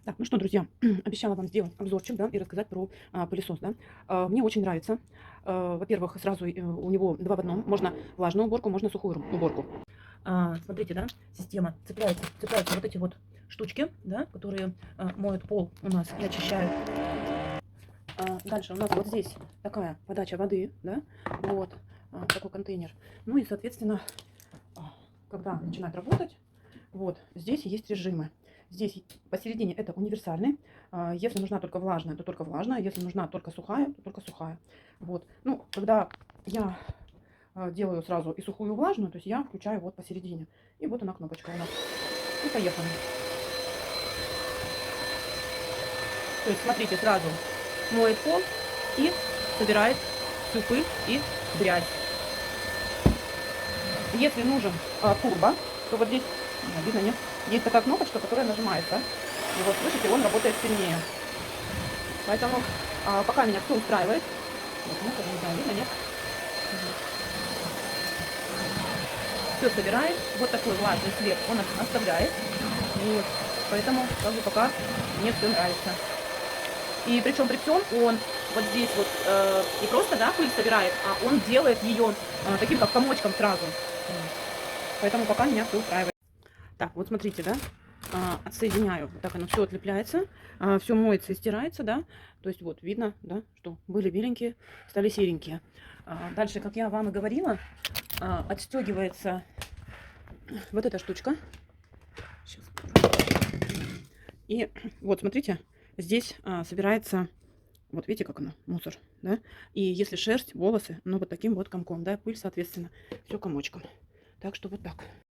Так, ну что, друзья, обещала вам сделать обзорчик, да, и рассказать про пылесос, да. Мне очень нравится. Во-первых, сразу у него два в одном. Можно влажную уборку, можно сухую уборку. Смотрите, да, система цепляются вот эти вот штучки, да, которые моют пол у нас и очищают. Дальше у нас вот здесь такая подача воды, да, вот, такой контейнер. Ну и, соответственно, когда начинает работать, вот здесь есть режимы. Здесь посередине это универсальный. Если нужна только влажная, то только влажная. Если нужна только сухая, то только сухая. Вот. Ну, когда я делаю сразу и сухую, и влажную, то есть я включаю вот посередине. И вот она кнопочка у нас. И поехали. То есть смотрите, сразу моет пол и собирает всю пыль и грязь. Если нужен турбо, то вот здесь, видно, нет, есть такая кнопочка, которая нажимается. И вот, слышите, он работает сильнее. Поэтому пока меня все устраивает. Вот, ну, не знаю, видно, нет? Все собирает. Вот такой влажный след он оставляет. Вот. Поэтому как бы пока мне все нравится. И причем при всем он вот здесь вот не просто, да, пыль собирает, а он делает ее таким как комочком сразу. Поэтому пока меня все устраивает. Так, вот смотрите, да, отсоединяю. Вот так оно все отлепляется, все моется и стирается, да. То есть вот видно, да, что были беленькие, стали серенькие. Дальше, как я вам и говорила, отстегивается вот эта штучка. Сейчас. И вот смотрите, здесь собирается, вот видите, как оно, мусор, да. И если шерсть, волосы, ну вот таким вот комком, да, пыль, соответственно, все комочком. Так что вот так.